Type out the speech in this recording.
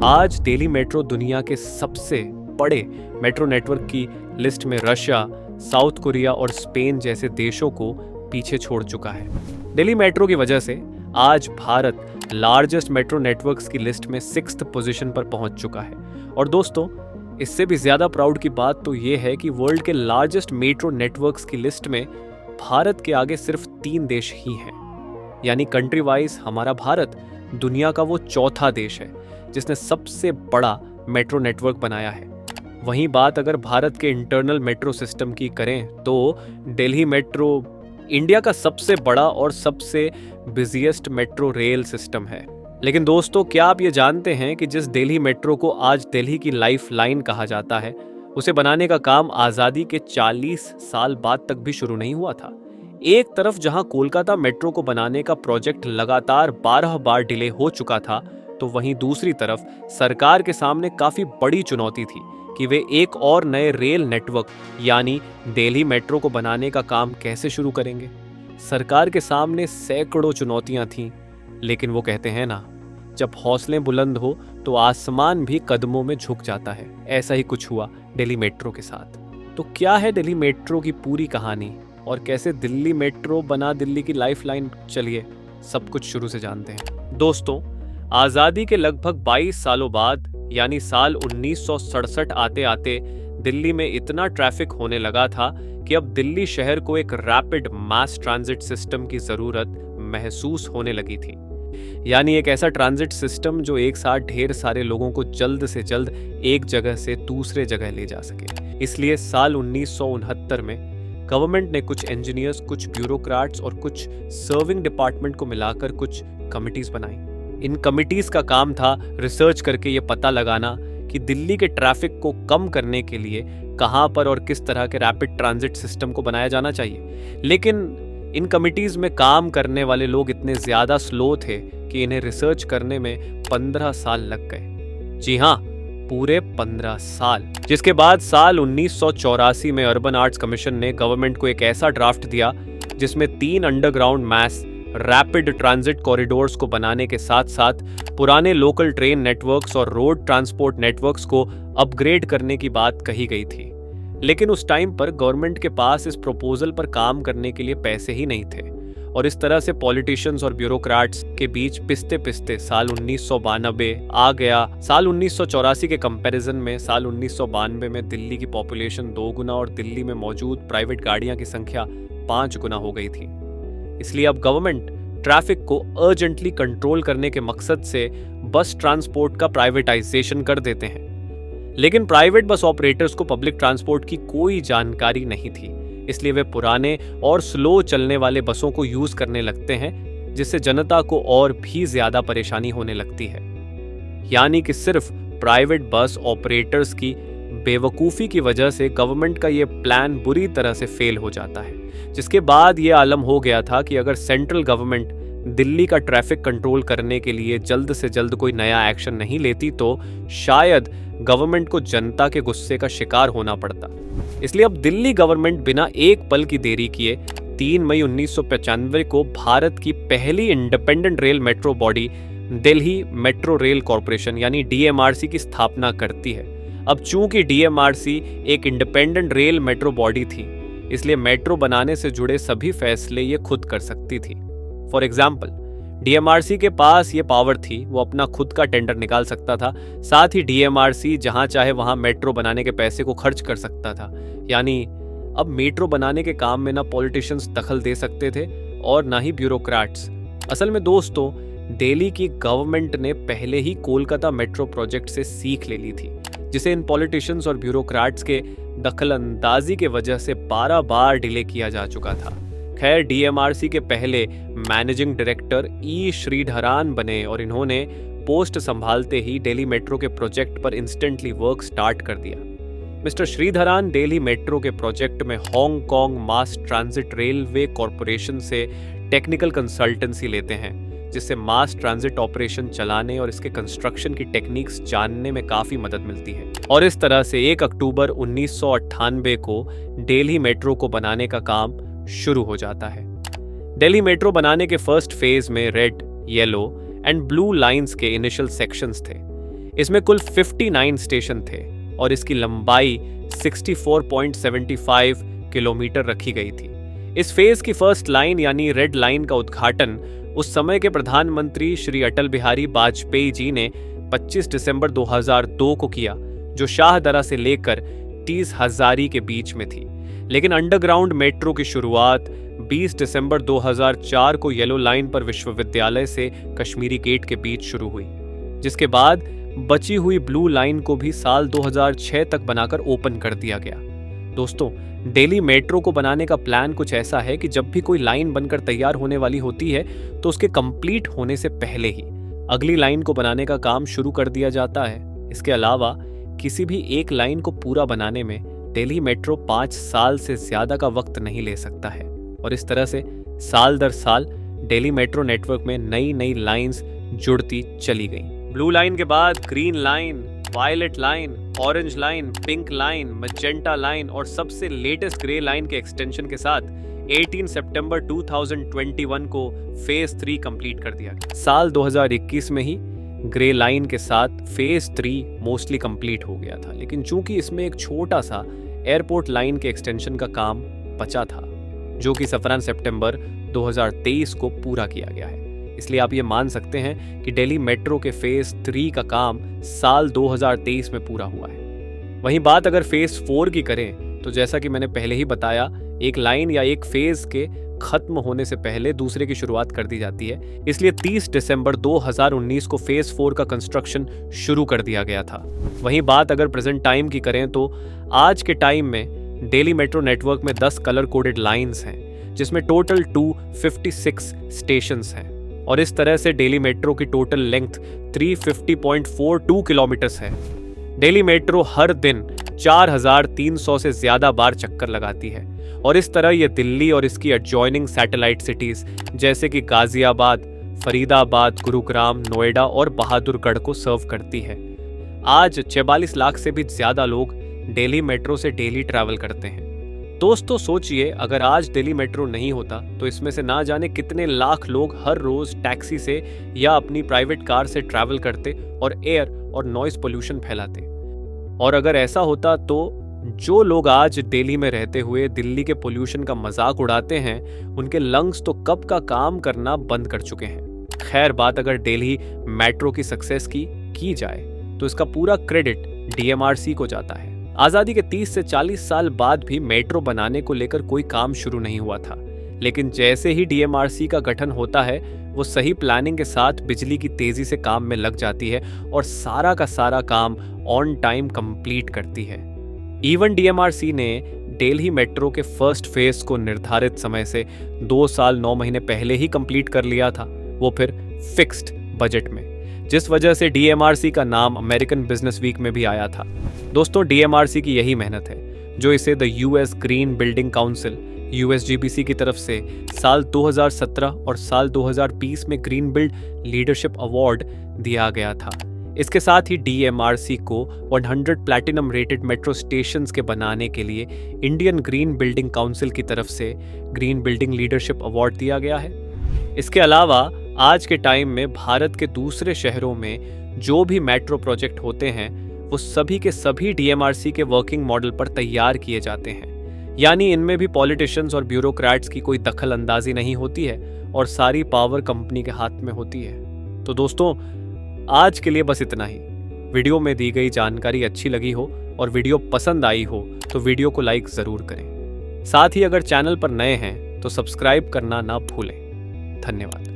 आज दिल्ली मेट्रो दुनिया के सबसे बड़े मेट्रो नेटवर्क की लिस्ट में रशिया, साउथ कोरिया और स्पेन जैसे देशों को पीछे छोड़ चुका है। दिल्ली मेट्रो की वजह से आज भारत लार्जेस्ट मेट्रो नेटवर्क्स की लिस्ट में 6th पोजीशन पर पहुंच चुका है। और दोस्तों, इससे भी ज्यादा प्राउड की बात तो ये है कि वर्ल्ड के लार्जेस्ट मेट्रो नेटवर्क्स की लिस्ट में भारत के आगे सिर्फ 3 देश ही हैं। यानी कंट्री वाइज हमारा भारत दुनिया का वो चौथा देश है जिसने सबसे बड़ा मेट्रो नेटवर्क बनाया है। वहीं बात अगर भारत के इंटरनल मेट्रो सिस्टम की करें तो दिल्ली मेट्रो इंडिया का सबसे बड़ा और सबसे बिजिएस्ट मेट्रो रेल सिस्टम है। लेकिन दोस्तों, क्या आप ये जानते हैं कि जिस दिल्ली मेट्रो को आज दिल्ली की लाइफ लाइन कहा जाता है, उसे बनाने का काम आज़ादी के 40 साल बाद तक भी शुरू नहीं हुआ था। एक तरफ जहां कोलकाता मेट्रो को बनाने का प्रोजेक्ट लगातार 12 बार डिले हो चुका था, तो वहीं दूसरी तरफ सरकार के सामने काफी बड़ी चुनौती थी कि वे एक और नए रेल नेटवर्क यानी दिल्ली मेट्रो को बनाने का काम कैसे शुरू करेंगे। सरकार के सामने सैकड़ों चुनौतियां थीं, लेकिन वो कहते हैं ना, जब हौसले बुलंद हो तो आसमान भी कदमों में झुक जाता है। ऐसा ही कुछ हुआ दिल्ली मेट्रो के साथ। तो क्या है दिल्ली मेट्रो की पूरी कहानी और कैसे दिल्ली मेट्रो बना दिल्ली की लाइफलाइन? चलिए सब कुछ शुरू से जानते हैं। दोस्तों, आज़ादी के लगभग 22 सालों बाद यानी साल 1967 आते आते दिल्ली में इतना ट्रैफिक होने लगा था कि अब दिल्ली शहर को एक रैपिड मास ट्रांजिट सिस्टम की जरूरत महसूस होने लगी थी। यानी एक ऐसा ट्रांजिट सिस्टम जो एक साथ ढेर सारे लोगों को जल्द से जल्द एक जगह से दूसरे जगह ले जा सके। इसलिए साल 1969 में गवर्नमेंट ने कुछ इंजीनियर्स, कुछ ब्यूरोक्रेट्स और कुछ सर्विंग डिपार्टमेंट को मिलाकर कुछ कमिटीज बनाई। इन कमिटीज का काम था रिसर्च करके ये पता लगाना कि दिल्ली के ट्रैफिक को कम करने के लिए कहां पर और किस तरह के रैपिड ट्रांजिट सिस्टम को बनाया जाना चाहिए। लेकिन इन कमिटीज में काम करने वाले लोग इतने ज्यादा स्लो थे कि इन्हें रिसर्च करने में 15 साल लग गए। जी हाँ, पूरे 15 साल। जिसके बाद साल 1984 में अर्बन आर्ट्स कमीशन ने गवर्नमेंट को एक ऐसा ड्राफ्ट दिया जिसमें 3 underground mass rapid transit corridors को बनाने के साथ साथ पुराने लोकल ट्रेन नेटवर्क्स और रोड ट्रांसपोर्ट नेटवर्क्स को अपग्रेड करने की बात कही गई थी। लेकिन उस टाइम पर गवर्नमेंट के पास इस प्रपोजल पर काम करने के लिए पैसे ही नहीं थे और इस तरह से पॉलिटिशियंस और ब्यूरोक्रेट्स के बीच पिसते पिसते साल 1992 आ गया। साल 1984 के कंपैरिजन में साल 1992 में दिल्ली की पॉपुलेशन 2 गुना और दिल्ली में मौजूद प्राइवेट गाड़ियां की संख्या 5 गुना हो गई थी। इसलिए अब गवर्नमेंट ट्रैफिक को अर्जेंटली कंट्रोल करने के मकसद से बस ट्रांसपोर्ट का प्राइवेटाइजेशन कर देते हैं। लेकिन प्राइवेट बस ऑपरेटर्स को पब्लिक ट्रांसपोर्ट की कोई जानकारी नहीं थी, इसलिए वे पुराने और स्लो चलने वाले बसों को यूज करने लगते हैं, जिससे जनता को और भी ज्यादा परेशानी होने लगती है। यानी कि सिर्फ प्राइवेट बस ऑपरेटर्स की बेवकूफ़ी की वजह से गवर्नमेंट का ये प्लान बुरी तरह से फेल हो जाता है। जिसके बाद ये आलम हो गया था कि अगर सेंट्रल गवर्नमेंट दिल्ली का ट्रैफिक कंट्रोल करने के लिए जल्द से जल्द कोई नया एक्शन नहीं लेती तो शायद गवर्नमेंट को जनता के गुस्से का शिकार होना पड़ता। इसलिए अब दिल्ली गवर्नमेंट बिना एक पल की देरी किए 3 मई 1995 को भारत की पहली independent rail metro body Delhi metro rail corporation यानी DMRC की स्थापना करती है। अब चूंकि DMRC एक इंडिपेंडेंट रेल मेट्रो बॉडी थी, इसलिए मेट्रो बनाने से जुड़े सभी फैसले ये खुद कर सकती थी। फॉर एग्जाम्पल, DMRC के पास ये पावर थी, वो अपना खुद का टेंडर निकाल सकता था। साथ ही DMRC जहां चाहे वहां मेट्रो बनाने के पैसे को खर्च कर सकता था। यानी अब मेट्रो बनाने के काम में ना पॉलिटिशियंस दखल दे सकते थे और ना ही ब्यूरोक्रेट्स। असल में दोस्तों, दिल्ली की गवर्नमेंट ने पहले ही कोलकाता मेट्रो प्रोजेक्ट से सीख ले ली थी, जिसे इन पॉलिटिशियंस और ब्यूरोक्रेट्स के दखलंदाजी के वजह से 12 बार डिले किया जा चुका था। खैर, DMRC के पहले मैनेजिंग डायरेक्टर E श्रीधरान बने और इन्होंने पोस्ट संभालते ही दिल्ली मेट्रो के प्रोजेक्ट पर इंस्टेंटली वर्क स्टार्ट कर दिया। मिस्टर श्रीधरान दिल्ली मेट्रो के प्रोजेक्ट में हांगकांग मास ट्रांजिट रेलवे कॉरपोरेशन से टेक्निकल कंसल्टेंसी लेते हैं, जिससे मास ट्रांजिट ऑपरेशन चलाने और इसके कंस्ट्रक्शन की टेक्निक्स जानने में काफी मदद मिलती है। और इस तरह से 1 अक्टूबर 1998 को दिल्ली मेट्रो को बनाने का काम शुरू हो जाता है। दिल्ली मेट्रो बनाने के फर्स्ट फेज में red, yellow and blue lines के इनिशियल सेक्शंस थे। इसमें कुल 59 स्टेशन थे और इसकी लंबाई 64.75 किलोमीटर रखी गई थी। इस फेज की फर्स्ट लाइन यानी रेड लाइन का उद्घाटन उस समय के प्रधानमंत्री श्री अटल बिहारी वाजपेयी जी ने 25 दिसंबर 2002 को किया, जो शाहदरा से लेकर 30 हजारी के बीच में थी। लेकिन अंडरग्राउंड मेट्रो की शुरुआत 20 दिसंबर 2004 को येलो लाइन पर विश्वविद्यालय से कश्मीरी गेट के बीच शुरू हुई, जिसके बाद बची हुई ब्लू लाइन को भी साल 2006 तक बनाकर ओपन कर दिया गया। दोस्तों, दिल्ली मेट्रो को बनाने का प्लान कुछ ऐसा है कि जब भी कोई लाइन बनकर तैयार होने वाली होती है तो उसके कंप्लीट होने से पहले ही अगली लाइन को बनाने का काम शुरू कर दिया जाता है। इसके अलावा किसी भी एक लाइन को पूरा बनाने में दिल्ली मेट्रो 5 साल से ज्यादा का वक्त नहीं ले सकता है और इस तरह से साल दर साल दिल्ली मेट्रो नेटवर्क में नई नई लाइंस जुड़ती चली गई। ब्लू लाइन के बाद green line, violet line, orange line, pink line, magenta line और सबसे लेटेस्ट ग्रे लाइन के एक्सटेंशन के साथ 18 सितंबर 2021 को फेज 3 कंप्लीट कर दिया गया। साल 2021 में ही ग्रे लाइन के साथ फेज 3 मोस्टली कंप्लीट हो गया था, लेकिन चूंकि इसमें एक छोटा सा एयरपोर्ट लाइन के एक्सटेंशन का काम बचा था, जो कि 17 सितंबर 2023 को पूरा किया गया है। इसलिए आप ये मान सकते हैं कि दिल्ली मेट्रो के फेज 3 का काम साल 2023 में पूरा हुआ है। वहीं बात अगर फेज 4 की करें तो जैसा कि मैंने पहले ही बताया, एक लाइन या एक फेज के खत्म होने से पहले दूसरे की शुरुआत कर दी जाती है। इसलिए 30 दिसंबर 2019 को फेज 4 का कंस्ट्रक्शन शुरू कर दिया गया था। वहीं बात अगर प्रेजेंट टाइम की करें तो आज के टाइम में दिल्ली मेट्रो नेटवर्क में 10 कलर कोडेड लाइंस हैं, जिसमें टोटल 256 स्टेशंस हैं और इस तरह से दिल्ली मेट्रो की टोटल लेंथ 350.42 किलोमीटर्स है। दिल्ली मेट्रो हर दिन 4300 से ज्यादा बार चक्कर लगाती है और इस तरह ये दिल्ली और इसकी एडजॉइनिंग सैटेलाइट सिटीज जैसे कि गाजियाबाद, फरीदाबाद, गुरुग्राम, नोएडा और बहादुरगढ़ को सर्व करती है। आज 44 लाख से भी ज्यादा लोग दिल्ली मेट्रो से डेली ट्रैवल करते हैं। दोस्तों सोचिए, अगर आज दिल्ली मेट्रो नहीं होता तो इसमें से ना जाने कितने लाख लोग हर रोज टैक्सी से या अपनी प्राइवेट कार से ट्रैवल करते और एयर और नॉइज पोल्यूशन फैलाते। और अगर ऐसा होता तो जो लोग आज दिल्ली में रहते हुए दिल्ली के पोल्यूशन का मजाक उड़ाते हैं, उनके लंग्स तो कब का काम करना बंद कर चुके हैं। खैर, बात अगर दिल्ली मेट्रो की सक्सेस की जाए तो इसका पूरा क्रेडिट DMRC को जाता है। आजादी के 30 से 40 साल बाद भी मेट्रो बनाने को लेकर कोई काम शुरू नहीं हुआ था, लेकिन जैसे ही DMRC का गठन होता है वो सही प्लानिंग के साथ बिजली की तेजी से काम में लग जाती है और सारा का सारा काम ऑन टाइम कंप्लीट करती है। इवन DMRC ने दिल्ली मेट्रो के फर्स्ट फेज को निर्धारित समय से 2 साल 9 महीने पहले ही कंप्लीट कर लिया था, वो फिर फिक्स्ड बजट में, जिस वजह से DMRC का नाम अमेरिकन बिजनेस वीक में भी आया था। दोस्तों, DMRC की यही मेहनत है जो इसे the US green building council USGBC की तरफ से साल 2017 और साल 2020 में ग्रीन बिल्ड लीडरशिप अवार्ड दिया गया था। इसके साथ ही DMRC को 100 प्लैटिनम रेटेड मेट्रो स्टेशंस के बनाने के लिए इंडियन ग्रीन बिल्डिंग काउंसिल की तरफ से ग्रीन बिल्डिंग लीडरशिप अवार्ड दिया गया है। इसके अलावा आज के टाइम में भारत के दूसरे शहरों में जो भी मेट्रो प्रोजेक्ट होते हैं वो सभी के सभी DMRC के वर्किंग मॉडल पर तैयार किए जाते हैं, यानी इनमें भी पॉलिटिशियंस और ब्यूरोक्रेट्स की कोई दखल अंदाजी नहीं होती है और सारी पावर कंपनी के हाथ में होती है। तो दोस्तों, आज के लिए बस इतना ही। वीडियो में दी गई जानकारी अच्छी लगी हो और वीडियो पसंद आई हो तो वीडियो को लाइक ज़रूर करें। साथ ही अगर चैनल पर नए हैं तो सब्सक्राइब करना ना भूलें। धन्यवाद।